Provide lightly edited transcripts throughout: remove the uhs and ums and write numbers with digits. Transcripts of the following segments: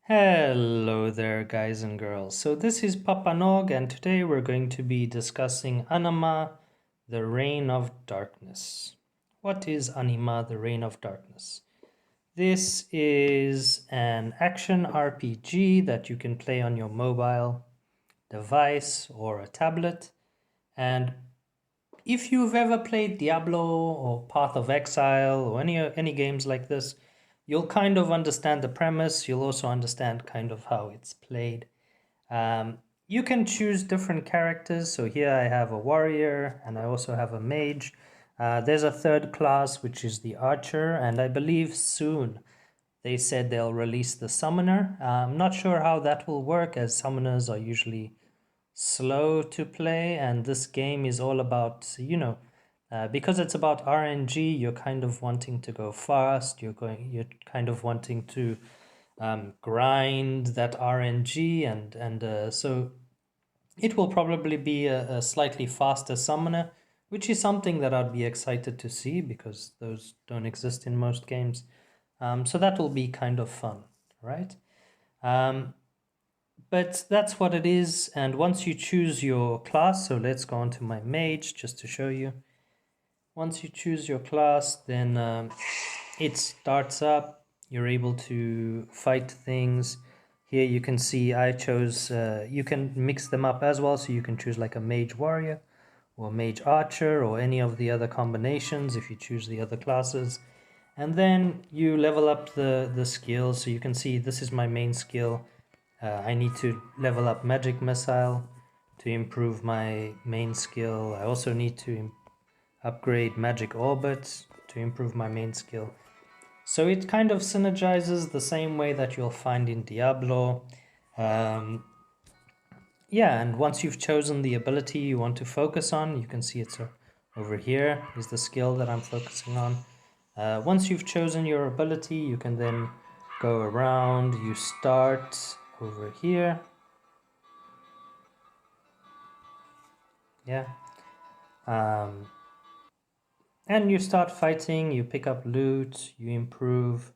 Hello there, guys and girls. So this is PapaNog, and today we're going to be discussing Anima, the Reign of Darkness. What is Anima, the Reign of Darkness? This is an action RPG that you can play on your mobile device or a tablet. And if you've ever played Diablo or Path of Exile or any games like this, you'll kind of understand the premise. You'll also understand kind of how it's played. You can choose different characters. So here I have a warrior and I also have a mage. There's a third class, which is the archer, and I believe soon they said they'll release the summoner. I'm not sure how that will work, as summoners are usually slow to play, and this game is all about, because it's about RNG, you're kind of wanting to go fast, you're kind of wanting to grind that RNG, and so it will probably be a slightly faster summoner, which is something that I'd be excited to see because those don't exist in most games. So that will be kind of fun, right? But that's what it is. And once you choose your class, so let's go on to my mage just to show you. Once you choose your class, then it starts up. You're able to fight things. Here you can see I chose, you can mix them up as well. So you can choose like a mage warrior or mage archer or any of the other combinations if you choose the other classes. And then you level up the skills. So you can see this is my main skill. I need to level up Magic Missile to improve my main skill. I also need to upgrade Magic Orbit to improve my main skill. So it kind of synergizes the same way that you'll find in Diablo. Yeah, and once you've chosen the ability you want to focus on, you can see it's over here is the skill that I'm focusing on. Once you've chosen your ability, you can then go around. You start over here. Yeah. And you start fighting, you pick up loot, you improve.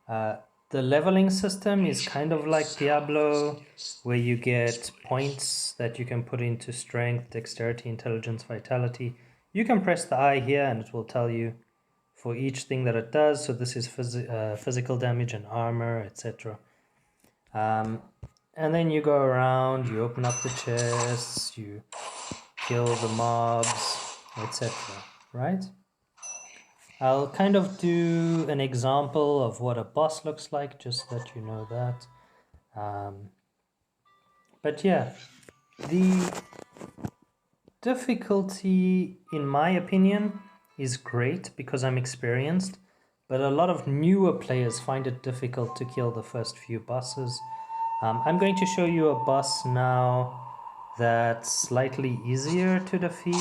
The leveling system is kind of like Diablo, where you get points that you can put into strength, dexterity, intelligence, vitality. You can press the I here and it will tell you for each thing that it does. So this is physical damage and armor, etc. And then you go around, you open up the chests, you kill the mobs, etc. Right? I'll kind of do an example of what a boss looks like, just so that you know that. But yeah, the difficulty, in my opinion, is great because I'm experienced, but a lot of newer players find it difficult to kill the first few bosses. I'm going to show you a boss now that's slightly easier to defeat.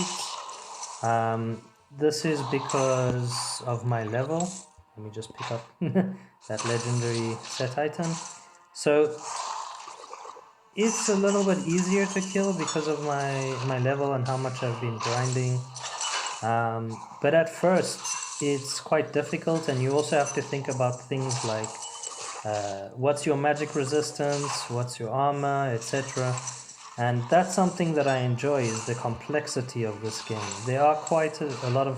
This is because of my level. Let me just pick up that legendary set item. So it's a little bit easier to kill because of my level and how much I've been grinding. But at first it's quite difficult, and you also have to think about things like what's your magic resistance, what's your armor, etc. And that's something that I enjoy, is the complexity of this game. There are quite a lot of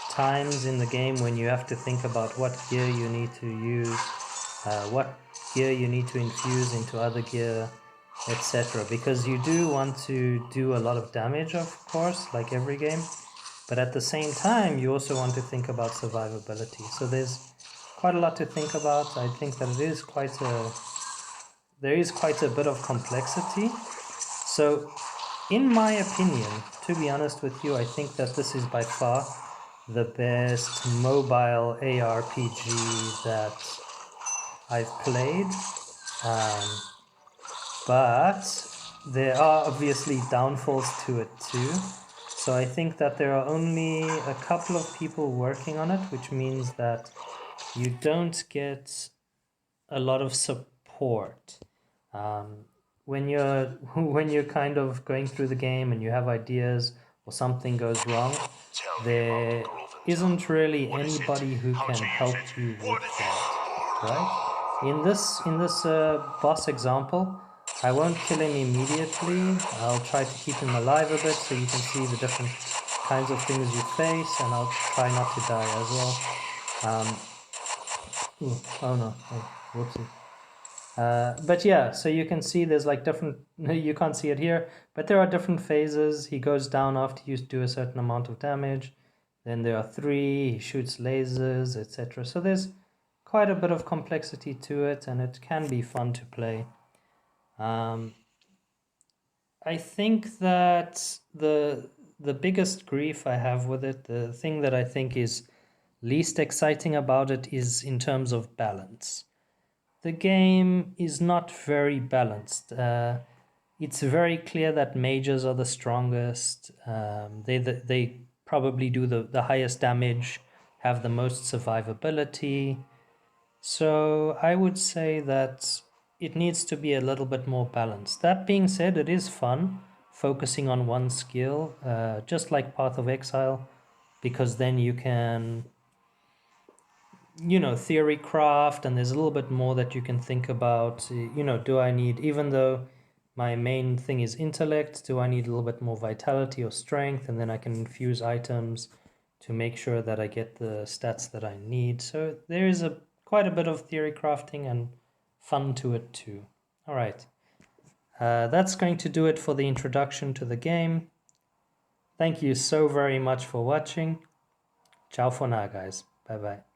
times in the game when you have to think about what gear you need to use, what gear you need to infuse into other gear, etc. Because you do want to do a lot of damage, of course, like every game. But at the same time, you also want to think about survivability. So there's quite a lot to think about. I think that there is quite a bit of complexity. So, in my opinion, to be honest with you, I think that this is by far the best mobile ARPG that I've played. But there are obviously downfalls to it too. So I think that there are only a couple of people working on it, which means that you don't get a lot of support. When you're kind of going through the game and you have ideas or something goes wrong, there isn't really anybody who can help you with that, right? In this boss example, I won't kill him immediately. I'll try to keep him alive a bit so you can see the different kinds of things you face, and I'll try not to die as well. Oh no, oh, whoopsie. But yeah, so you can see there's like different, you can't see it here, but there are different phases. He goes down after you do a certain amount of damage. Then there are 3, he shoots lasers, etc. So there's quite a bit of complexity to it, and it can be fun to play. I think that the biggest grief I have with it, the thing that I think is least exciting about it, is in terms of balance. The game is not very balanced. It's very clear that mages are the strongest. They probably do the highest damage, have the most survivability. So I would say that it needs to be a little bit more balanced. That being said, it is fun focusing on one skill, just like Path of Exile, because then you can, theory craft, and there's a little bit more that you can think about. Do I need, even though my main thing is intellect, do I need a little bit more vitality or strength? And then I can infuse items to make sure that I get the stats that I need. So there is quite a bit of theory crafting and fun to it too. All right. That's going to do it for the introduction to the game. Thank you so very much for watching. Ciao for now, guys. Bye bye.